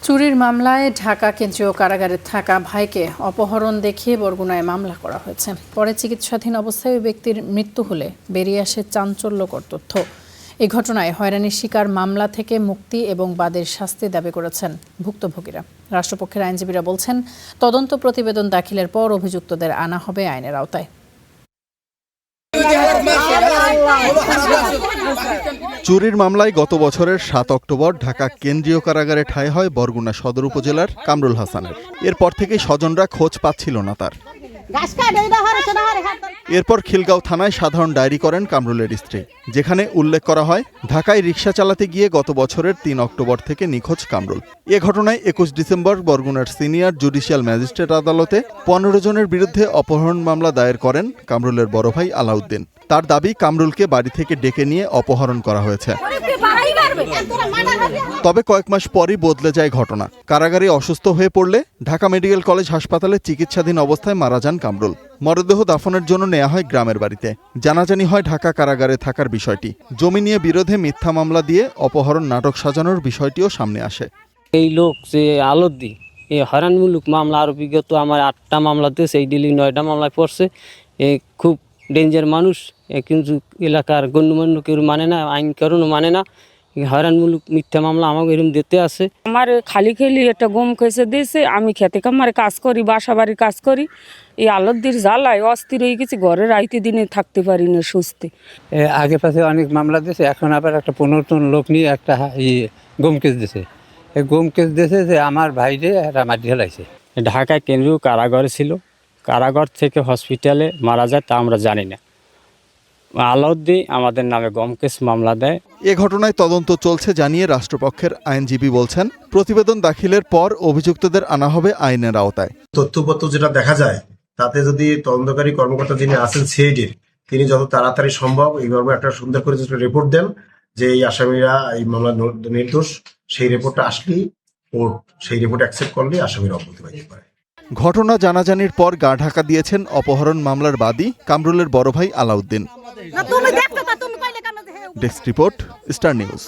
চুরির মামলায় ঢাকা কেন্দ্রীয় কারাগারে থাকা ভাইকে অপহরণ দেখিয়ে বরগুনায় মামলা করা হয়েছে। পরে চিকিৎসাধীন অবস্থায় ওই ব্যক্তির মৃত্যু হলে বেরিয়ে আসে চাঞ্চল্যকর তথ্য। এই ঘটনায় হয়রানির শিকার মামলা থেকে মুক্তি এবং বাদের শাস্তি দাবি করেছেন ভুক্তভোগীরা। রাষ্ট্রপক্ষের আইনজীবীরা বলছেন, তদন্ত প্রতিবেদন দাখিলের পর অভিযুক্তদের আনা হবে আইনের আওতায়। চুরির মামলায় গত বছরের ৭ অক্টোবর ঢাকা কেন্দ্রীয় কারাগারে ঠাঁই হয় বরগুনা সদর উপজেলার কামরুল হাসানের। এরপর থেকেই স্বজনরা খোঁজ পাচ্ছিল না তার। এরপর খিলগাঁও থানায় সাধারণ ডায়েরি করেন কামরুলের স্ত্রী, যেখানে উল্লেখ করা হয় ঢাকায় রিকশা চালাতে গিয়ে গত বছরের ৩ অক্টোবর থেকে নিখোঁজ কামরুল। এ ঘটনায় ২১ ডিসেম্বর বরগুনার সিনিয়র জুডিশিয়াল ম্যাজিস্ট্রেট আদালতে ১৫ জনের বিরুদ্ধে অপহরণ মামলা দায়ের করেন কামরুলের বড় ভাই আলাউদ্দিন। তার দাবি, কামরুলকে বাড়ি থেকে ডেকে নিয়ে অপহরণ করা হয়েছে। তবে কয়েক মাস পরই বদলে যায় ঘটনা। কারাগারে অসুস্থ হয়ে পড়লে ঢাকা মেডিকেল কলেজ হাসপাতালে চিকিৎসাধীন অবস্থায় মারা যান কামরুল। মরদেহ দাফনের জন্য নেওয়া হয় গ্রামের বাড়িতে। জানাজানি হয় ঢাকা কারাগারে থাকার বিষয়টি। জমি নিয়ে বিরোধে মিথ্যা মামলা দিয়ে অপহরণ নাটক সাজানোর বিষয়টিও সামনে আসে। এই লোক যে আলাউদ্দিন, এই হয়রানিমূলক মামলা আরও বিগত আমার ৮টা মামলা দিয়েছে, এই ডিলি 9টা মামলায় পড়ছে। খুব ডেঞ্জার মানুষ, কিন্তু এলাকার গণ্যমান্য কেউ মানে না, আইন কারণও মানে না। হয়রানমূলক মিথ্যা মামলা আমাকে এরকম দিতে আছে। আমার খালি একটা গম খেসে দিয়েছে। আমি খেতে কামারে কাজ করি, বাসা বাড়ির কাজ করি। এই আলাউদ্দির জ্বালায় অস্থির হয়ে গেছি, ঘরে রাইতে দিনে থাকতে পারি না সুস্থে। আগে পাশে অনেক মামলা দিয়েছে, এখন আবার একটা 15জন লোক নিয়ে একটা গম কেস দিয়েছে। এই গম কেস দিয়েছে যে আমার ভাইরে একটা মাটি ঢেলাইছে। ঢাকায় কেন্দ্রীয় কারাগারে ছিল, কারাগার থেকে হসপিটালে মারা যায় তা আমরা জানি না। আলাউদ্দিন আমাদের নামে গম কেস মামলা দেয়। এ ঘটনায় তদন্ত চলছে জানিয়ে রাষ্ট্রপক্ষের আইনজীবী বলছেন, প্রতিবেদন দাখিলের পর অভিযুক্তদের আনা হবে আইনের আওতায়। তথ্যপত্র যেটা দেখা যায়, তাতে যদি তদন্তকারী কর্মকর্তা যিনি আছেন সিআইডির, তিনি যত তাড়াতাড়ি সম্ভব এই মর্মে একটা সুন্দর করে রিপোর্ট দেন যে এই আসামিরা এই মামলা নির্দোষ, সেই রিপোর্টটা আসলেই কোর্ট সেই রিপোর্ট অ্যাকসেপ্ট করলে আসামিরা অব্যাহতি পাইতে পারে। ঘটনা জানাজানির পর গা ঢাকা দিয়েছেন অপহরণ মামলার বাদী কামরুলের বড় ভাই Alauddin. Desk report, star news.